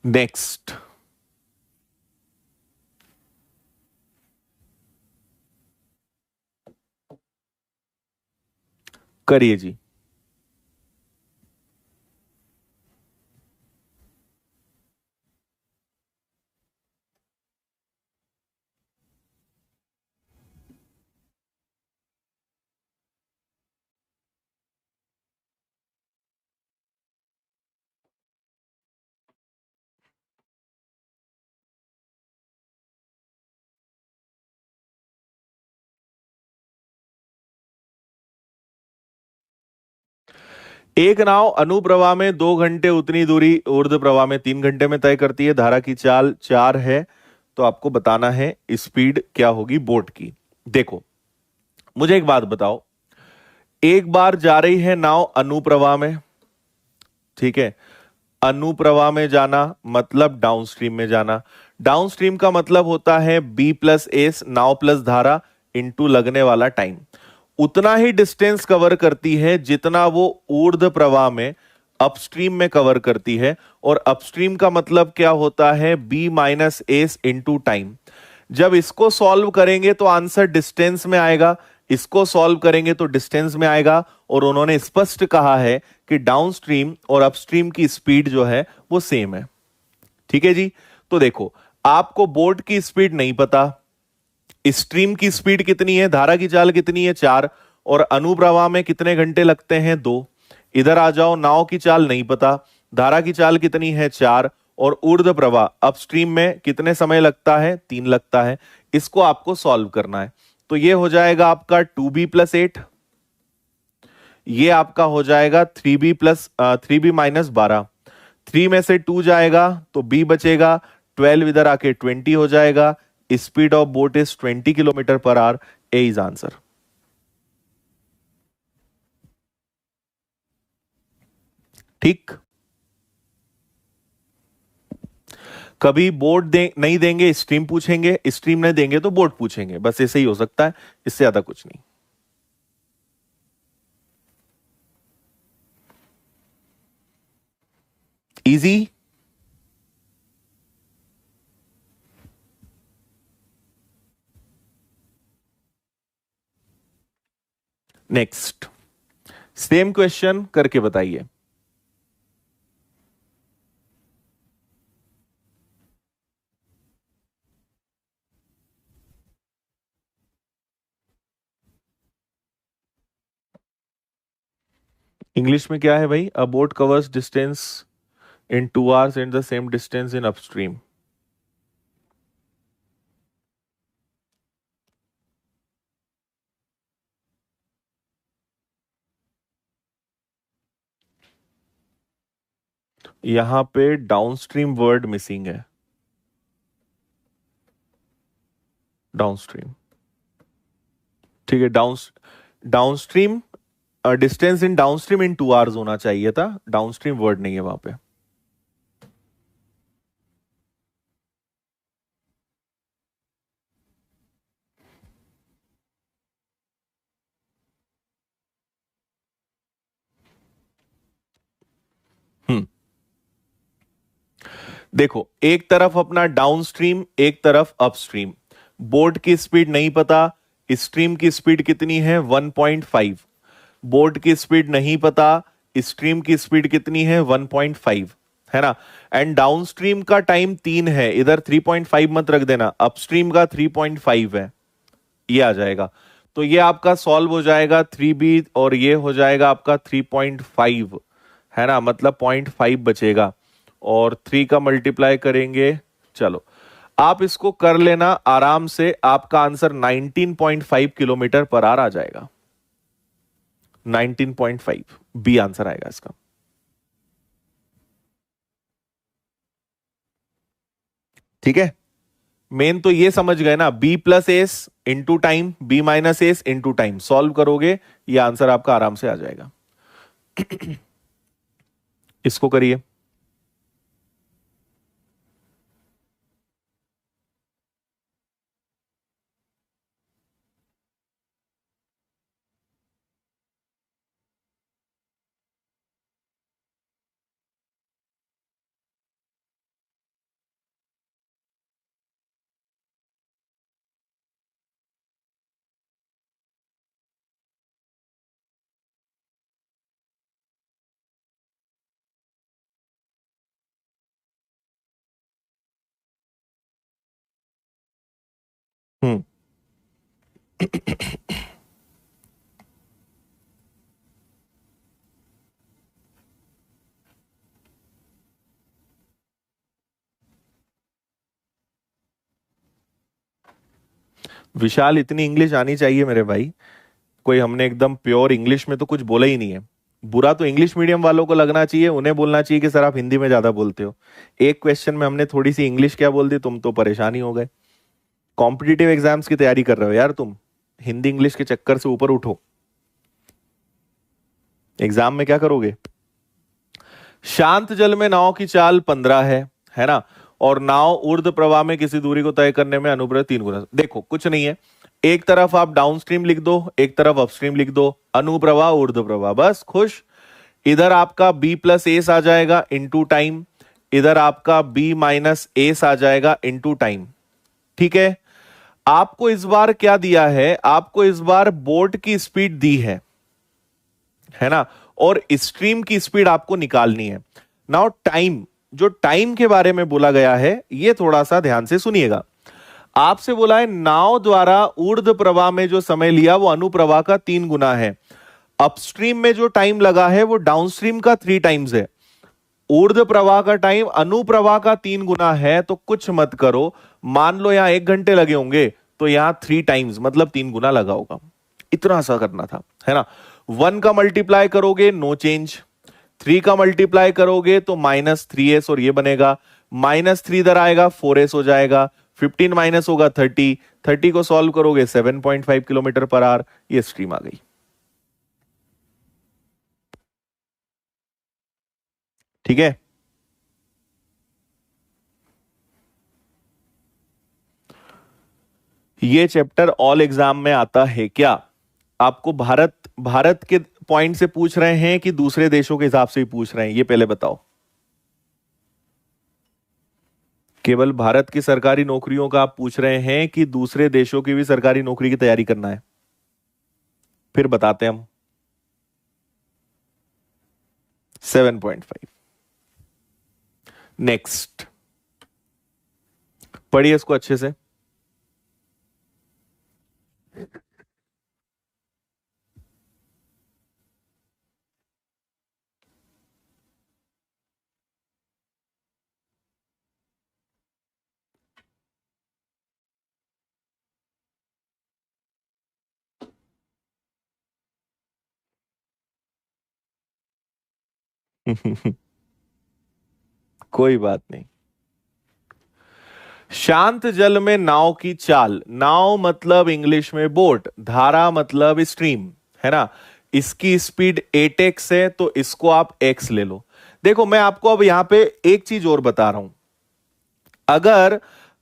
नेक्स्ट करिए जी। एक नाव अनुप्रवाह में 2 घंटे उतनी दूरी ऊर्ध्व प्रवाह में 3 घंटे में तय करती है, धारा की चाल 4 है, तो आपको बताना है स्पीड क्या होगी बोट की। देखो, मुझे एक बात बताओ, एक बार जा रही है नाव अनुप्रवाह में, ठीक है, अनुप्रवाह में जाना मतलब डाउनस्ट्रीम में जाना। डाउनस्ट्रीम का मतलब होता है बी प्लस एस, नाव प्लस धारा इंटू लगने वाला टाइम। उतना ही डिस्टेंस कवर करती है जितना वो ऊर्ध्व प्रवाह में अपस्ट्रीम में कवर करती है। और अपस्ट्रीम का मतलब क्या होता है, B minus S into time. जब इसको सॉल्व करेंगे तो आंसर डिस्टेंस में आएगा, इसको सॉल्व करेंगे तो डिस्टेंस में आएगा। और उन्होंने स्पष्ट कहा है कि डाउनस्ट्रीम और अपस्ट्रीम की स्पीड जो है वो सेम है। ठीक है जी। तो देखो, आपको बोट की स्पीड नहीं पता, स्ट्रीम की स्पीड कितनी है, धारा की चाल कितनी है 4, और अनुप्रवाह में कितने घंटे लगते हैं 2। इधर आ जाओ, नाव की चाल नहीं पता, धारा की चाल कितनी है 4, और ऊर्ध्व प्रवाह अपस्ट्रीम में कितने समय लगता है 3 लगता है। इसको आपको सॉल्व करना है। तो ये हो जाएगा आपका 2b प्लस 8, ये आपका हो जाएगा 3b माइनस 12। 3 में से 2 जाएगा तो b बचेगा, 12 इधर आके 20 हो जाएगा। Speed of boat is 20 kilometre per hour. A is answer. ठीक। कभी बोट नहीं देंगे स्ट्रीम पूछेंगे, स्ट्रीम नहीं देंगे तो बोट पूछेंगे, बस ऐसे ही हो सकता है, इससे ज्यादा कुछ नहीं। इजी। नेक्स्ट, सेम क्वेश्चन करके बताइए। इंग्लिश में क्या है भाई, अ boat covers distance in 2 hours and the same distance in upstream. यहां पे डाउनस्ट्रीम वर्ड मिसिंग है, डाउनस्ट्रीम। ठीक है, downstream distance in downstream in 2 hours होना चाहिए था, डाउनस्ट्रीम वर्ड नहीं है वहां पे। हम्म, देखो, एक तरफ अपना डाउनस्ट्रीम, एक तरफ अपस्ट्रीम। बोट की स्पीड नहीं पता, स्ट्रीम की स्पीड कितनी है 1.5। बोट की स्पीड नहीं पता, स्ट्रीम की स्पीड कितनी है 1.5, है ना। एंड डाउनस्ट्रीम का टाइम 3 है, इधर 3.5 मत रख देना, अपस्ट्रीम का 3.5 है, ये आ जाएगा। तो ये आपका सॉल्व हो जाएगा 3b, और ये हो जाएगा आपका 3.5, है ना, मतलब 0.5 बचेगा। और 3 का मल्टीप्लाई करेंगे, चलो आप इसको कर लेना आराम से, आपका आंसर 19.5 किलोमीटर पर आवर आ जाएगा। 19.5 बी आंसर आएगा इसका। ठीक है, मेन तो ये समझ गए ना, B plus S into time, B minus S into time, solve करोगे ये आंसर आपका आराम से आ जाएगा। इसको करिए। हम्म, विशाल इतनी इंग्लिश आनी चाहिए मेरे भाई, कोई हमने एकदम प्योर इंग्लिश में तो कुछ बोला ही नहीं है। बुरा तो इंग्लिश मीडियम वालों को लगना चाहिए, उन्हें बोलना चाहिए कि सर आप हिंदी में ज्यादा बोलते हो। एक क्वेश्चन में हमने थोड़ी सी इंग्लिश क्या बोल दी, तुम तो परेशान ही हो गए। कॉम्पिटिटिव एग्जाम्स की तैयारी कर रहे हो यार तुम, हिंदी इंग्लिश के चक्कर से ऊपर उठो। एग्जाम में क्या करोगे? शांत जल में नाव की चाल 15 है ना, और नाव ऊर्ध्व प्रवाह में किसी दूरी को तय करने में अनुप्रस्थ 3 गुना। देखो कुछ नहीं है, एक तरफ आप डाउनस्ट्रीम लिख दो, एक तरफ अपस्ट्रीम लिख दो, अनुप्रवाह ऊर्ध्व प्रवाह, बस खुश। इधर आपका b प्लस एस आ जाएगा इनटू टाइम, इधर आपका b माइनस एस आ जाएगा इनटू टाइम। ठीक है, आपको इस बार क्या दिया है, आपको इस बार बोट की स्पीड दी है ना, और स्ट्रीम की स्पीड आपको निकालनी है। नाउ टाइम, जो टाइम के बारे में बोला गया है ये थोड़ा सा ध्यान से सुनिएगा। आपसे बोला है नाव द्वारा ऊर्ध्व प्रवाह में जो समय लिया वो अनुप्रवाह का 3 गुना है। अपस्ट्रीम में जो टाइम लगा है वो डाउनस्ट्रीम का 3 टाइम्स है। ऊर्ध्व प्रवाह का टाइम अनुप्रवाह का 3 गुना है, तो कुछ मत करो, मान लो यहां 1 घंटे लगे होंगे तो यहां 3 टाइम्स मतलब 3 गुना लगा होगा। इतना सा करना था, है ना। 1 का मल्टीप्लाई करोगे नो चेंज, 3 का मल्टीप्लाई करोगे तो -3s, और ये बनेगा -3 इधर आएगा 4s हो जाएगा, 15 माइनस होगा 30, 30 को सॉल्व करोगे 7.5 किलोमीटर पर आवर, ये स्ट्रीम आ गई। ठीक है, ये चैप्टर ऑल एग्जाम में आता है क्या? आपको भारत के पॉइंट से पूछ रहे हैं कि दूसरे देशों के हिसाब से ही पूछ रहे हैं, ये पहले बताओ। केवल भारत की सरकारी नौकरियों का आप पूछ रहे हैं कि दूसरे देशों की भी सरकारी नौकरी की तैयारी करना है? फिर बताते हैं हम। 7.5। नेक्स्ट, पढ़िए इसको अच्छे से। कोई बात नहीं। शांत जल में नाव की चाल, नाव मतलब इंग्लिश में बोट, धारा मतलब स्ट्रीम, है ना। इसकी स्पीड 8x है तो इसको आप x ले लो। देखो मैं आपको अब यहां पे एक चीज और बता रहा हूं, अगर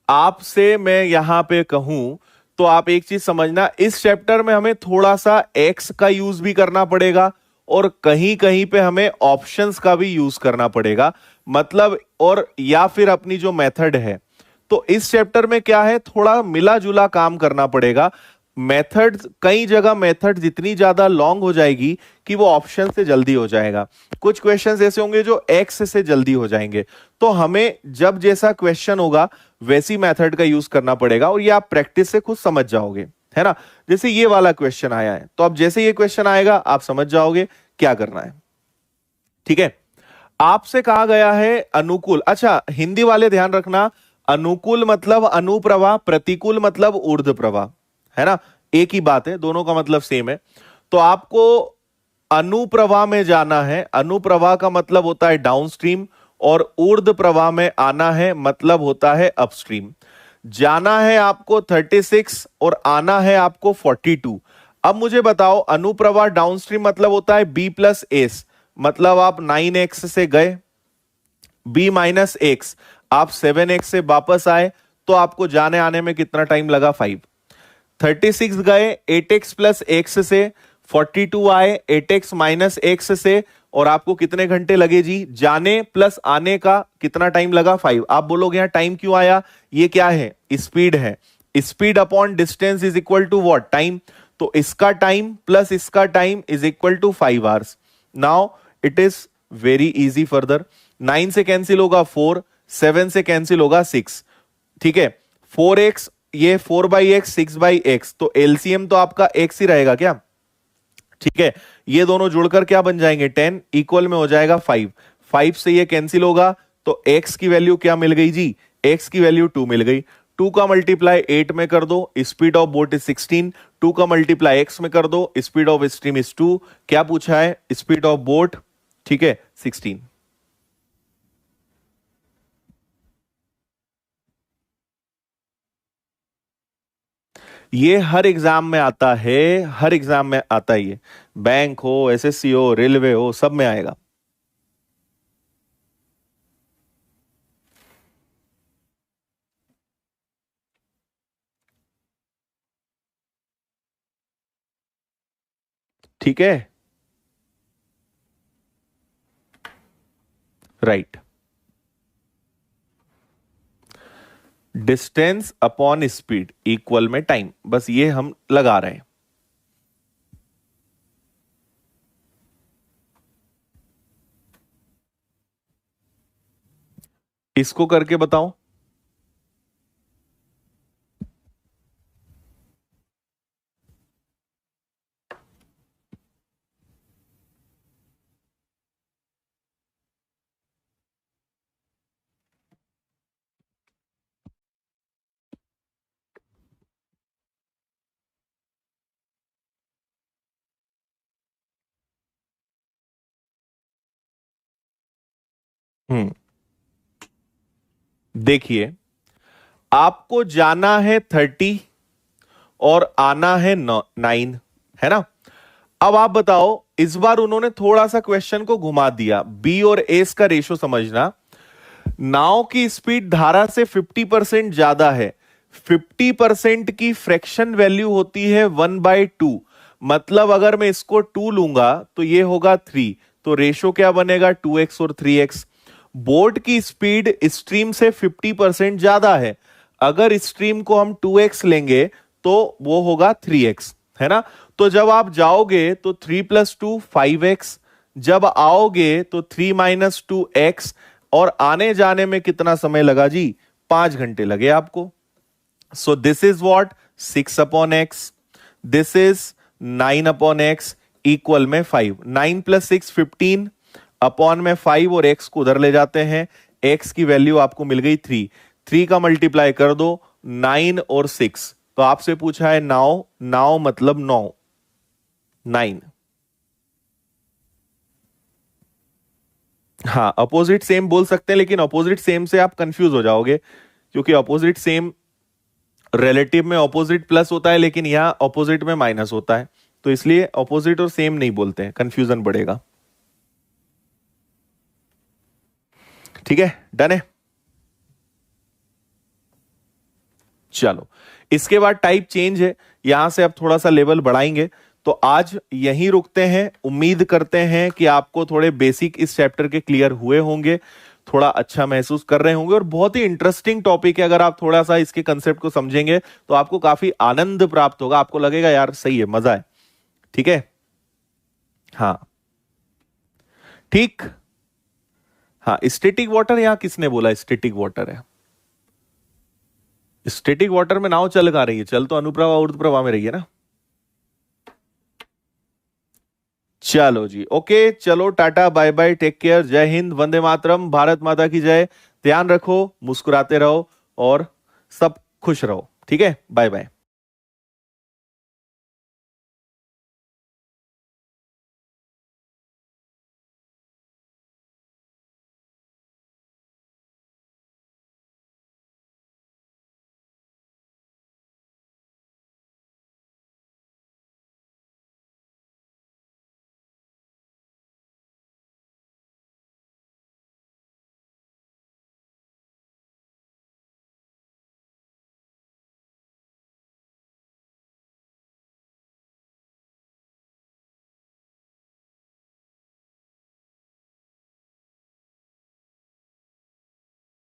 आपसे मैं यहां पे कहूं तो आप एक चीज समझना, इस चैप्टर में हमें थोड़ा सा x का यूज भी करना पड़ेगा और कहीं कहीं पे हमें ऑप्शंस का भी यूज करना पड़ेगा, मतलब, और या फिर अपनी जो मेथड है। तो इस चैप्टर में क्या है, थोड़ा मिला जुला काम करना पड़ेगा। मेथड, कई जगह मेथड जितनी ज्यादा लॉन्ग हो जाएगी कि वो ऑप्शन से जल्दी हो जाएगा, कुछ क्वेश्चंस ऐसे होंगे जो एक्स से जल्दी हो जाएंगे। तो हमें जब जैसा क्वेश्चन होगा वैसी मेथड का यूज करना पड़ेगा, और ये आप प्रैक्टिस से खुद समझ जाओगे, है ना। जैसे ये वाला क्वेश्चन आया है, तो अब जैसे ये क्वेश्चन आएगा आप समझ जाओगे क्या करना है। ठीक है, आपसे कहा गया है अनुकूल, अच्छा हिंदी वाले ध्यान रखना, अनुकूल मतलब अनुप्रवाह, प्रतिकूल मतलब ऊर्ध्व प्रवाह, है ना, एक ही बात है, दोनों का मतलब सेम है। तो आपको अनुप्रवाह में जाना है, अनुप्रवाह का मतलब होता है डाउनस्ट्रीम, और ऊर्ध्व प्रवाह में आना है मतलब होता है अपस्ट्रीम। जाना है आपको 36 और आना है आपको 42। अब मुझे बताओ, अनुप्रवाह डाउनस्ट्रीम मतलब होता है b प्लस एस, मतलब आप 9x से गए, b माइनस एक्स, आप 7x से वापस आए, तो आपको जाने आने में कितना टाइम लगा, 5। 36 गए 8x प्लस एक्स से, 42 आए 8x माइनस एक्स से, और आपको कितने घंटे लगे जी, जाने प्लस आने का कितना टाइम लगा, 5। आप बोलोगे यहां टाइम क्यों आया, ये क्या है, स्पीड है, speed upon distance is equal to what, time. तो इसका टाइम प्लस इसका time is equal to 5 hours. Now it is very easy further, 9 से कैंसिल होगा 4, 7 से कैंसिल होगा 6, ठीक है, 4x, ये 4/x 6/x, तो एलसीएम तो आपका x ही रहेगा क्या, ठीक है। ये दोनों जुड़कर क्या बन जाएंगे, 10, इक्वल में हो जाएगा 5, 5 से ये कैंसिल होगा, तो x की वैल्यू क्या मिल गई जी, x की वैल्यू 2 मिल गई। 2 का मल्टीप्लाई 8 में कर दो, स्पीड ऑफ बोट इज 16। 2 का मल्टीप्लाई x में कर दो, स्पीड ऑफ स्ट्रीम इज 2। क्या पूछा है? स्पीड ऑफ बोट, ठीक है, 16। ये हर एग्जाम में आता है, हर एग्जाम में आता ही है, बैंक हो, एसएससी हो, रेलवे हो, सब में आएगा। ठीक है, right. Distance upon speed equal में टाइम, बस ये हम लगा रहे हैं। इसको करके बताओ। हम्म, देखिए, आपको जाना है 30 और आना है 9, है ना? अब आप बताओ, इस बार उन्होंने थोड़ा सा क्वेश्चन को घुमा दिया। बी और एस का रेशो समझना। नाव की स्पीड धारा से 50% ज्यादा है। 50% की फ्रैक्शन वैल्यू होती है 1/2। मतलब अगर मैं इसको 2 लूंगा तो ये होगा 3, तो रेशो क्या बनेगा? 2x और 3x। बोट की स्पीड स्ट्रीम से 50% ज्यादा है। अगर स्ट्रीम को हम 2x लेंगे तो वो होगा 3x, है ना? तो जब आप जाओगे तो 3 + 2 5x, जब आओगे तो 3 - 2x, और आने जाने में कितना समय लगा जी? 5 घंटे लगे आपको। सो this is what? 6/x, this is 9/x equal में 5। 9 + 6 15, अपॉन में 5 और x को उधर ले जाते हैं। x की वैल्यू आपको मिल गई 3। 3 का मल्टीप्लाई कर दो 9 और 6, तो आपसे पूछा है 9। 9 मतलब 9, 9। हाँ, अपोजिट सेम बोल सकते हैं, लेकिन अपोजिट सेम से आप कंफ्यूज हो जाओगे, क्योंकि अपोजिट सेम रिलेटिव में अपोजिट प्लस होता है, लेकिन यहां अपोजिट में माइनस होता है, तो इसलिए अपोजिट और सेम नहीं बोलते हैं, कंफ्यूजन बढ़ेगा। ठीक है, डन है। चलो, इसके बाद टाइप चेंज है, यहां से अब थोड़ा सा लेवल बढ़ाएंगे। तो आज यहीं रुकते हैं। उम्मीद करते हैं कि आपको थोड़े बेसिक इस चैप्टर के क्लियर हुए होंगे, थोड़ा अच्छा महसूस कर रहे होंगे, और बहुत ही इंटरेस्टिंग टॉपिक है। अगर आप थोड़ा सा इसके कंसेप्ट को समझेंगे तो आपको काफी आनंद प्राप्त होगा, आपको लगेगा यार सही है, मजा है। ठीक है, हाँ, ठीक। हाँ, स्टैटिक वाटर, यहां किसने बोला स्टैटिक वाटर है? स्टैटिक वाटर में नाव चल कहां रही है? चल तो अनुप्रवाह ऊर्ध्वप्रवाह में रही है ना। चलो जी, ओके, चलो, tata, bye bye, take care, जय हिंद, वंदे मातरम, भारत माता की जय। ध्यान रखो, मुस्कुराते रहो और सब खुश रहो। ठीक है, बाय बाय।